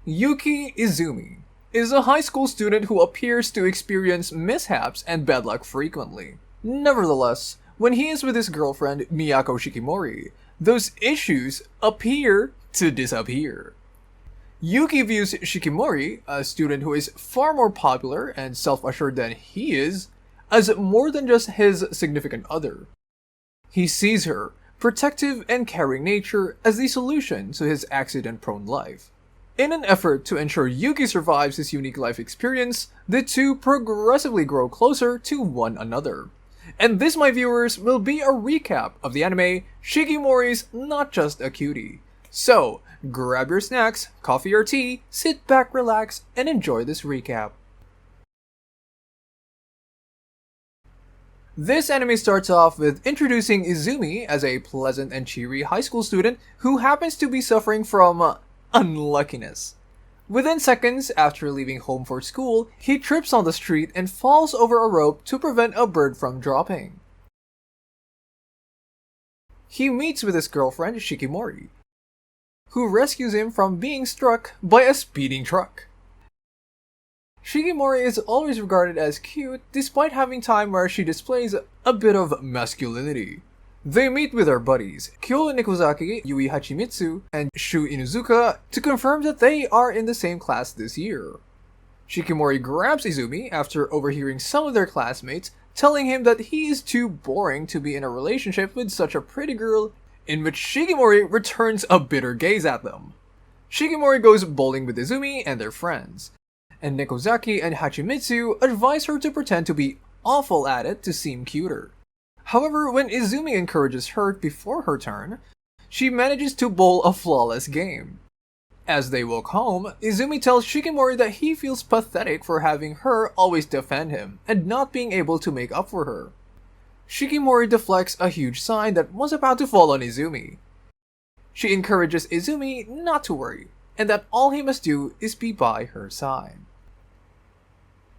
Yuki Izumi is a high school student who appears to experience mishaps and bad luck frequently. Nevertheless, when he is with his girlfriend Miyako Shikimori, those issues appear to disappear. Yuki views Shikimori, a student who is far more popular and self-assured than he is, as more than just his significant other. He sees her protective and caring nature as the solution to his accident-prone life. In an effort to ensure Yuki survives his unique life experience, the two progressively grow closer to one another. And this, my viewers, will be a recap of the anime Shikimori's Not Just a Cutie. So, grab your snacks, coffee or tea, sit back, relax, and enjoy this recap. This anime starts off with introducing Izumi as a pleasant and cheery high school student who happens to be suffering from unluckiness. Within seconds after leaving home for school, he trips on the street and falls over a rope to prevent a bird from dropping. He meets with his girlfriend Shikimori, who rescues him from being struck by a speeding truck. Shikimori is always regarded as cute despite having time where she displays a bit of masculinity. They meet with their buddies, Kyo Nikozaki, Yui Hachimitsu, and Shu Inuzuka to confirm that they are in the same class this year. Shikimori grabs Izumi after overhearing some of their classmates telling him that he is too boring to be in a relationship with such a pretty girl, in which Shikimori returns a bitter gaze at them. Shikimori goes bowling with Izumi and their friends, and Nikozaki and Hachimitsu advise her to pretend to be awful at it to seem cuter. However, when Izumi encourages her before her turn, she manages to bowl a flawless game. As they walk home, Izumi tells Shikimori that he feels pathetic for having her always defend him and not being able to make up for her. Shikimori deflects a huge sign that was about to fall on Izumi. She encourages Izumi not to worry, and that all he must do is be by her side.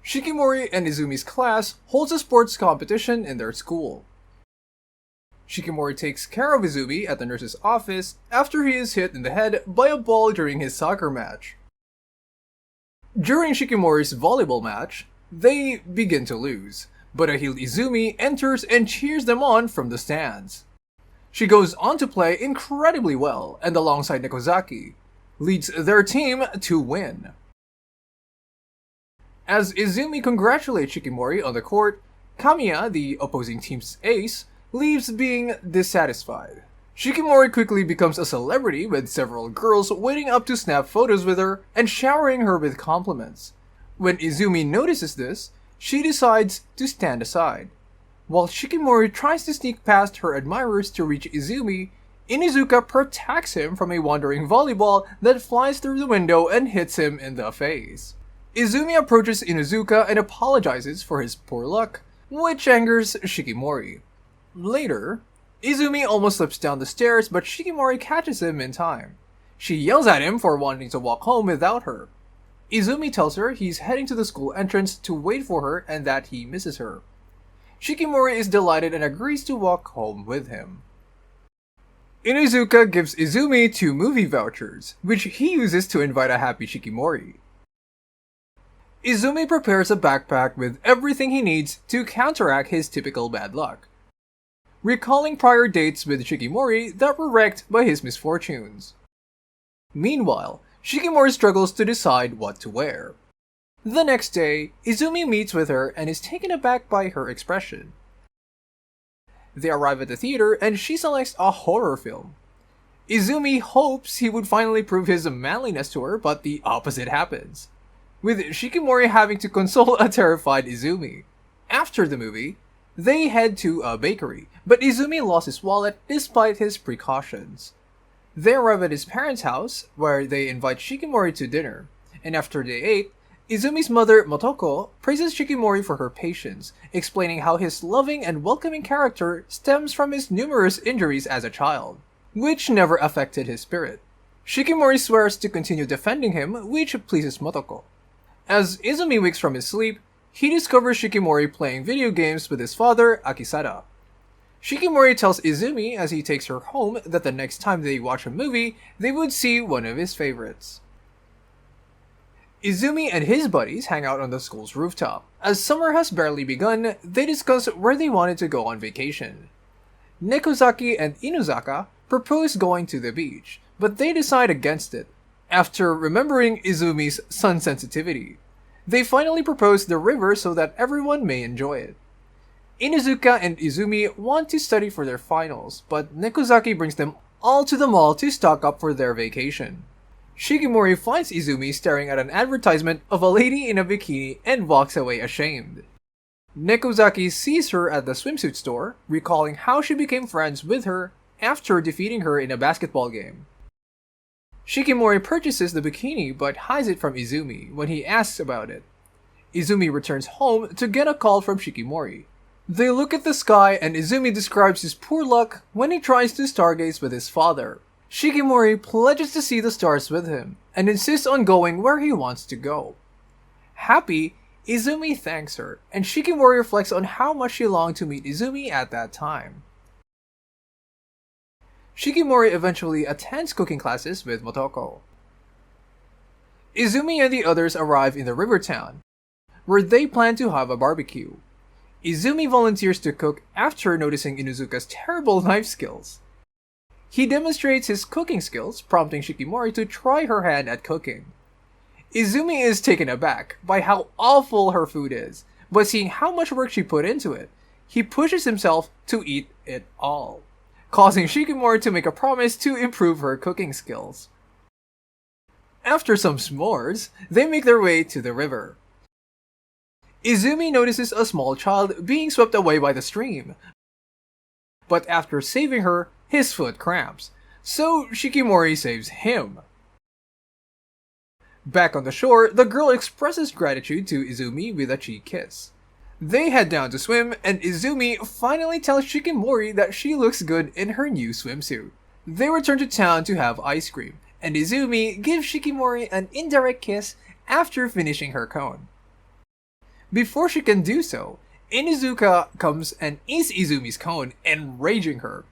Shikimori and Izumi's class holds a sports competition in their school. Shikimori takes care of Izumi at the nurse's office after he is hit in the head by a ball during his soccer match. During Shikimori's volleyball match, they begin to lose, but a healed Izumi enters and cheers them on from the stands. She goes on to play incredibly well and alongside Nikozaki, leads their team to win. As Izumi congratulates Shikimori on the court, Kamiya, the opposing team's ace, leaves being dissatisfied. Shikimori quickly becomes a celebrity with several girls waiting up to snap photos with her and showering her with compliments. When Izumi notices this, she decides to stand aside. While Shikimori tries to sneak past her admirers to reach Izumi, Inuzuka protects him from a wandering volleyball that flies through the window and hits him in the face. Izumi approaches Inuzuka and apologizes for his poor luck, which angers Shikimori. Later, Izumi almost slips down the stairs, but Shikimori catches him in time. She yells at him for wanting to walk home without her. Izumi tells her he's heading to the school entrance to wait for her and that he misses her. Shikimori is delighted and agrees to walk home with him. Inuzuka gives Izumi 2 movie vouchers, which he uses to invite a happy Shikimori. Izumi prepares a backpack with everything he needs to counteract his typical bad luck, recalling prior dates with Shikimori that were wrecked by his misfortunes. Meanwhile, Shikimori struggles to decide what to wear. The next day, Izumi meets with her and is taken aback by her expression. They arrive at the theater and she selects a horror film. Izumi hopes he would finally prove his manliness to her, but the opposite happens, with Shikimori having to console a terrified Izumi. After the movie, they head to a bakery, but Izumi lost his wallet despite his precautions. They arrive at his parents' house, where they invite Shikimori to dinner, and after they ate, Izumi's mother, Motoko, praises Shikimori for her patience, explaining how his loving and welcoming character stems from his numerous injuries as a child, which never affected his spirit. Shikimori swears to continue defending him, which pleases Motoko. As Izumi wakes from his sleep, he discovers Shikimori playing video games with his father, Akisada. Shikimori tells Izumi as he takes her home that the next time they watch a movie, they would see one of his favorites. Izumi and his buddies hang out on the school's rooftop. As summer has barely begun, they discuss where they wanted to go on vacation. Nekozaki and Inuzaka propose going to the beach, but they decide against it. After remembering Izumi's sun sensitivity, they finally propose the river so that everyone may enjoy it. Inuzuka and Izumi want to study for their finals, but Nekozaki brings them all to the mall to stock up for their vacation. Shikimori finds Izumi staring at an advertisement of a lady in a bikini and walks away ashamed. Nekozaki sees her at the swimsuit store, recalling how she became friends with her after defeating her in a basketball game. Shikimori purchases the bikini but hides it from Izumi when he asks about it. Izumi returns home to get a call from Shikimori. They look at the sky and Izumi describes his poor luck when he tries to stargaze with his father. Shikimori pledges to see the stars with him and insists on going where he wants to go. Happy, Izumi thanks her, and Shikimori reflects on how much she longed to meet Izumi at that time. Shikimori eventually attends cooking classes with Motoko. Izumi and the others arrive in the river town, where they plan to have a barbecue. Izumi volunteers to cook after noticing Inuzuka's terrible knife skills. He demonstrates his cooking skills, prompting Shikimori to try her hand at cooking. Izumi is taken aback by how awful her food is, but seeing how much work she put into it, he pushes himself to eat it all, causing Shikimori to make a promise to improve her cooking skills. After some s'mores, they make their way to the river. Izumi notices a small child being swept away by the stream, but after saving her, his foot cramps, so Shikimori saves him. Back on the shore, the girl expresses gratitude to Izumi with a cheek kiss. They head down to swim, and Izumi finally tells Shikimori that she looks good in her new swimsuit. They return to town to have ice cream, and Izumi gives Shikimori an indirect kiss after finishing her cone. Before she can do so, Inuzuka comes and eats Izumi's cone, enraging her.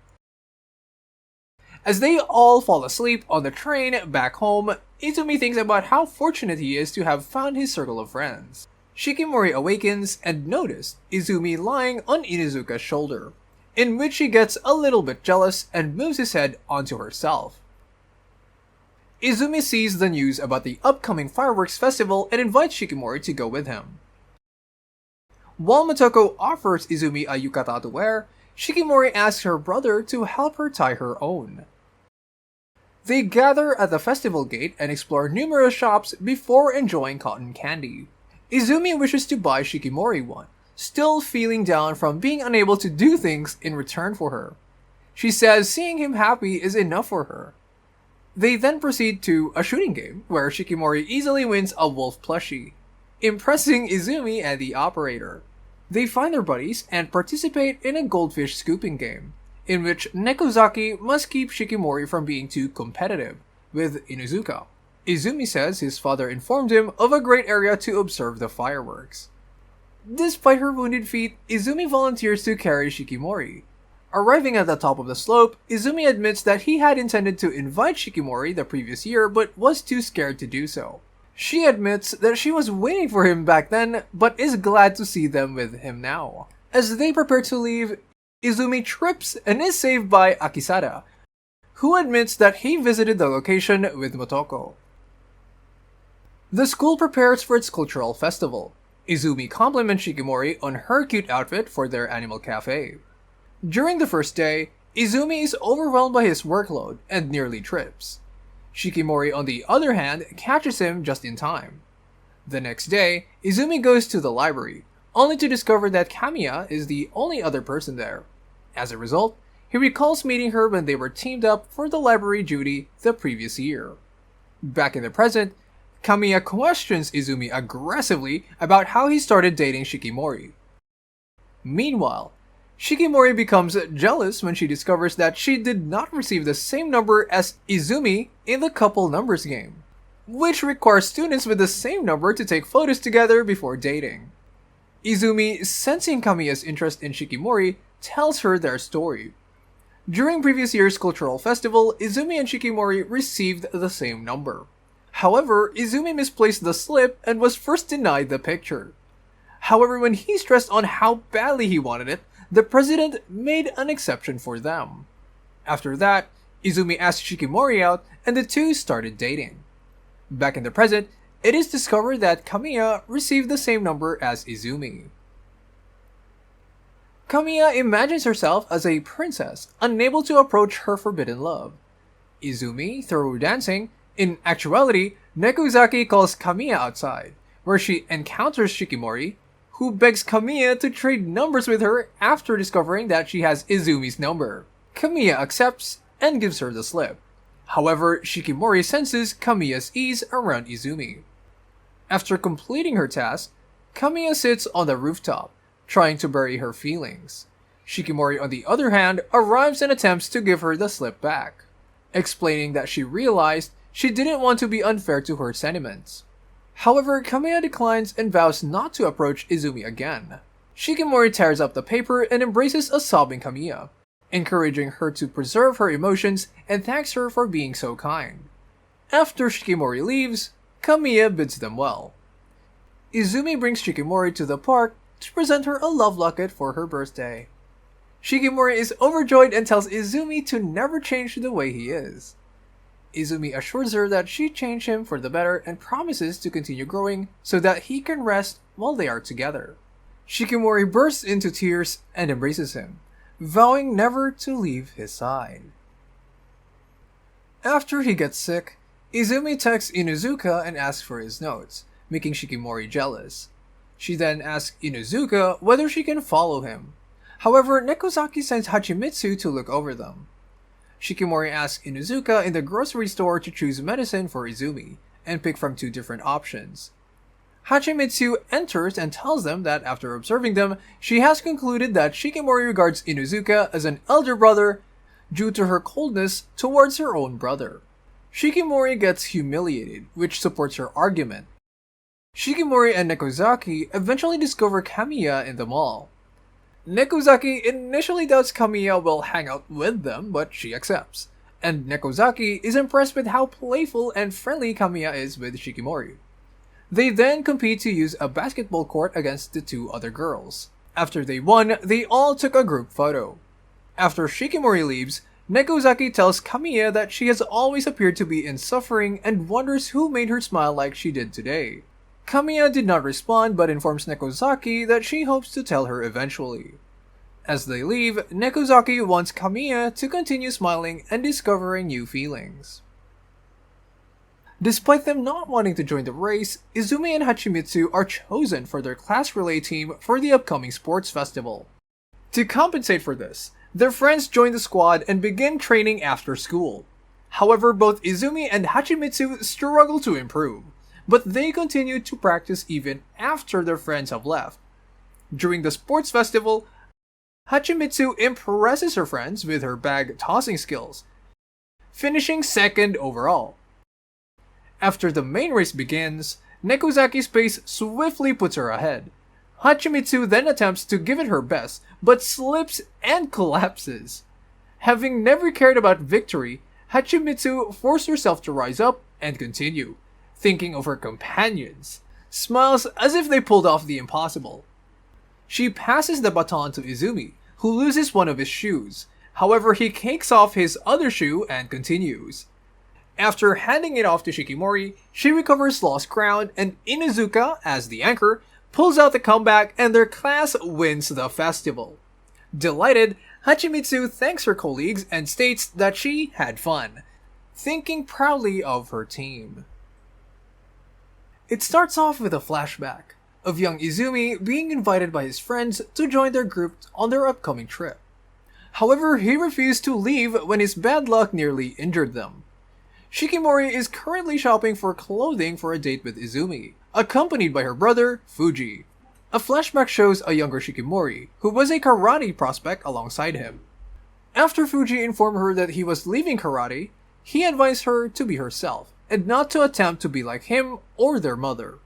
As they all fall asleep on the train back home, Izumi thinks about how fortunate he is to have found his circle of friends. Shikimori awakens and notices Izumi lying on Inuzuka's shoulder, in which he gets a little bit jealous and moves his head onto herself. Izumi sees the news about the upcoming fireworks festival and invites Shikimori to go with him. While Motoko offers Izumi a yukata to wear, Shikimori asks her brother to help her tie her own. They gather at the festival gate and explore numerous shops before enjoying cotton candy. Izumi wishes to buy Shikimori one, still feeling down from being unable to do things in return for her. She says seeing him happy is enough for her. They then proceed to a shooting game, where Shikimori easily wins a wolf plushie, impressing Izumi and the operator. They find their buddies and participate in a goldfish scooping game, in which Nekozaki must keep Shikimori from being too competitive with Inuzuka. Izumi says his father informed him of a great area to observe the fireworks. Despite her wounded feet, Izumi volunteers to carry Shikimori. Arriving at the top of the slope, Izumi admits that he had intended to invite Shikimori the previous year but was too scared to do so. She admits that she was waiting for him back then, but is glad to see them with him now. As they prepare to leave, Izumi trips and is saved by Akisada, who admits that he visited the location with Motoko. The school prepares for its cultural festival. Izumi compliments Shikimori on her cute outfit for their animal cafe. During the first day, Izumi is overwhelmed by his workload and nearly trips. Shikimori, on the other hand, catches him just in time. The next day, Izumi goes to the library, only to discover that Kamiya is the only other person there. As a result, he recalls meeting her when they were teamed up for the library duty the previous year. Back in the present, Kamiya questions Izumi aggressively about how he started dating Shikimori. Meanwhile, Shikimori becomes jealous when she discovers that she did not receive the same number as Izumi in the couple numbers game, which requires students with the same number to take photos together before dating. Izumi, sensing Kamiya's interest in Shikimori, tells her their story. During previous year's cultural festival, Izumi and Shikimori received the same number. However, Izumi misplaced the slip and was first denied the picture. However, when he stressed on how badly he wanted it, the president made an exception for them. After that, Izumi asked Shikimori out and the two started dating. Back in the present, it is discovered that Kamiya received the same number as Izumi. Kamiya imagines herself as a princess, unable to approach her forbidden love. Izumi, through dancing, in actuality, Nekozaki calls Kamiya outside, where she encounters Shikimori, who begs Kamiya to trade numbers with her after discovering that she has Izumi's number. Kamiya accepts and gives her the slip. However, Shikimori senses Kamiya's ease around Izumi. After completing her task, Kamiya sits on the rooftop, trying to bury her feelings. Shikimori, on the other hand, arrives and attempts to give her the slip back, explaining that she realized she didn't want to be unfair to her sentiments. However, Kamiya declines and vows not to approach Izumi again. Shikimori tears up the paper and embraces a sobbing Kamiya, encouraging her to preserve her emotions and thanks her for being so kind. After Shikimori leaves, Kamiya bids them well. Izumi brings Shikimori to the park to present her a love locket for her birthday. Shikimori is overjoyed and tells Izumi to never change the way he is. Izumi assures her that she changed him for the better and promises to continue growing so that he can rest while they are together. Shikimori bursts into tears and embraces him, vowing never to leave his side. After he gets sick, Izumi texts Inuzuka and asks for his notes, making Shikimori jealous. She then asks Inuzuka whether she can follow him. However, Nekozaki sends Hachimitsu to look over them. Shikimori asks Inuzuka in the grocery store to choose medicine for Izumi, and pick from two different options. Hachimitsu enters and tells them that after observing them, she has concluded that Shikimori regards Inuzuka as an elder brother due to her coldness towards her own brother. Shikimori gets humiliated, which supports her argument. Shikimori and Nekozaki eventually discover Kamiya in the mall. Nekozaki initially doubts Kamiya will hang out with them, but she accepts, and Nekozaki is impressed with how playful and friendly Kamiya is with Shikimori. They then compete to use a basketball court against the two other girls. After they won, they all took a group photo. After Shikimori leaves, Nekozaki tells Kamiya that she has always appeared to be in suffering and wonders who made her smile like she did today. Kamiya did not respond but informs Nekozaki that she hopes to tell her eventually. As they leave, Nekozaki wants Kamiya to continue smiling and discovering new feelings. Despite them not wanting to join the race, Izumi and Hachimitsu are chosen for their class relay team for the upcoming sports festival. To compensate for this, their friends join the squad and begin training after school. However, both Izumi and Hachimitsu struggle to improve, but they continue to practice even after their friends have left. During the sports festival, Hachimitsu impresses her friends with her bag tossing skills, finishing second overall. After the main race begins, Nekozaki's pace swiftly puts her ahead. Hachimitsu then attempts to give it her best, but slips and collapses. Having never cared about victory, Hachimitsu forced herself to rise up and continue, thinking of her companions, smiles as if they pulled off the impossible. She passes the baton to Izumi, who loses one of his shoes. However, he takes off his other shoe and continues. After handing it off to Shikimori, she recovers lost ground and Inuzuka, as the anchor, pulls out the comeback and their class wins the festival. Delighted, Hachimitsu thanks her colleagues and states that she had fun, thinking proudly of her team. It starts off with a flashback of young Izumi being invited by his friends to join their group on their upcoming trip. However, he refused to leave when his bad luck nearly injured them. Shikimori is currently shopping for clothing for a date with Izumi, accompanied by her brother, Fuji. A flashback shows a younger Shikimori, who was a karate prospect alongside him. After Fuji informed her that he was leaving karate, he advised her to be herself, and not to attempt to be like him or their mother.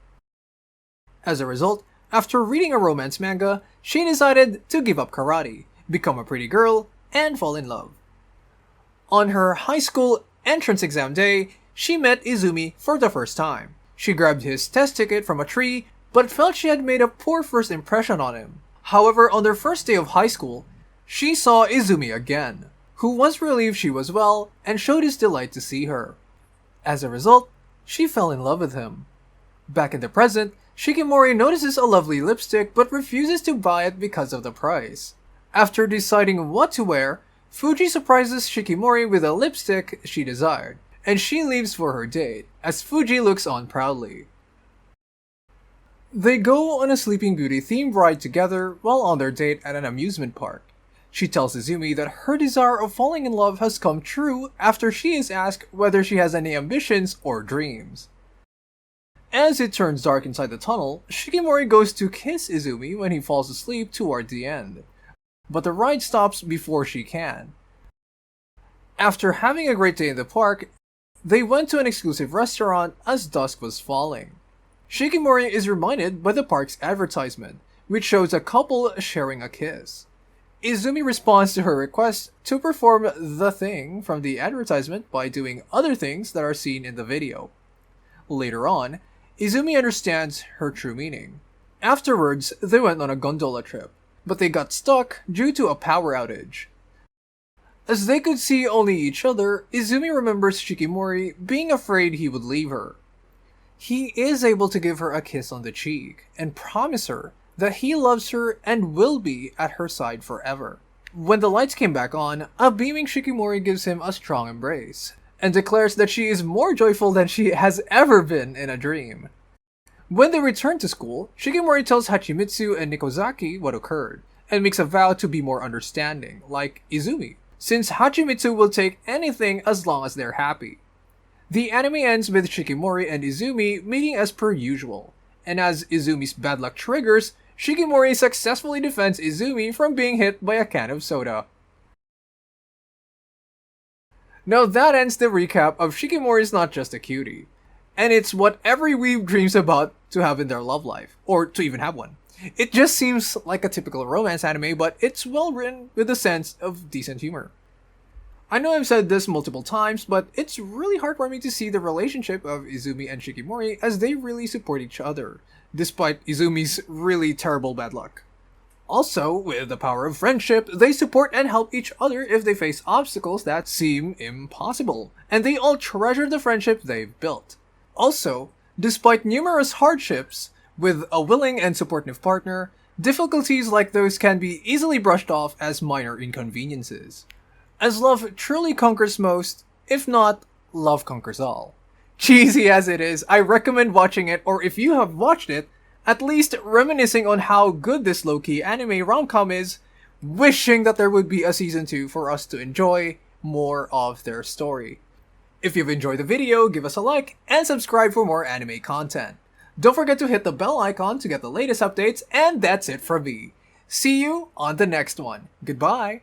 As a result, after reading a romance manga, she decided to give up karate, become a pretty girl, and fall in love. On her high school entrance exam day, she met Izumi for the first time. She grabbed his test ticket from a tree, but felt she had made a poor first impression on him. However, on their first day of high school, she saw Izumi again, who was relieved she was well and showed his delight to see her. As a result, she fell in love with him. Back in the present, Shikimori notices a lovely lipstick but refuses to buy it because of the price. After deciding what to wear, Fuji surprises Shikimori with a lipstick she desired, and she leaves for her date, as Fuji looks on proudly. They go on a Sleeping Beauty themed ride together while on their date at an amusement park. She tells Izumi that her desire of falling in love has come true after she is asked whether she has any ambitions or dreams. As it turns dark inside the tunnel, Shikimori goes to kiss Izumi when he falls asleep toward the end, but the ride stops before she can. After having a great day in the park, they went to an exclusive restaurant as dusk was falling. Shikimori is reminded by the park's advertisement, which shows a couple sharing a kiss. Izumi responds to her request to perform the thing from the advertisement by doing other things that are seen in the video. Later on, Izumi understands her true meaning. Afterwards, they went on a gondola trip, but they got stuck due to a power outage. As they could see only each other, Izumi remembers Shikimori being afraid he would leave her. He is able to give her a kiss on the cheek and promise her that he loves her and will be at her side forever. When the lights came back on, a beaming Shikimori gives him a strong embrace, and declares that she is more joyful than she has ever been in a dream. When they return to school, Shikimori tells Hachimitsu and Nikozaki what occurred, and makes a vow to be more understanding, like Izumi, since Hachimitsu will take anything as long as they're happy. The anime ends with Shikimori and Izumi meeting as per usual, and as Izumi's bad luck triggers, Shikimori successfully defends Izumi from being hit by a can of soda. Now that ends the recap of Shikimori's Not Just a Cutie, and it's what every weeb dreams about to have in their love life, or to even have one. It just seems like a typical romance anime, but it's well written with a sense of decent humor. I know I've said this multiple times, but it's really heartwarming to see the relationship of Izumi and Shikimori as they really support each other, despite Izumi's really terrible bad luck. Also, with the power of friendship, they support and help each other if they face obstacles that seem impossible, and they all treasure the friendship they've built. Also, despite numerous hardships, with a willing and supportive partner, difficulties like those can be easily brushed off as minor inconveniences. As love truly conquers most, if not, love conquers all. Cheesy as it is, I recommend watching it, or if you have watched it, at least reminiscing on how good this low-key anime rom-com is, wishing that there would be a season 2 for us to enjoy more of their story. If you've enjoyed the video, give us a like, and subscribe for more anime content. Don't forget to hit the bell icon to get the latest updates, and that's it from me. See you on the next one. Goodbye!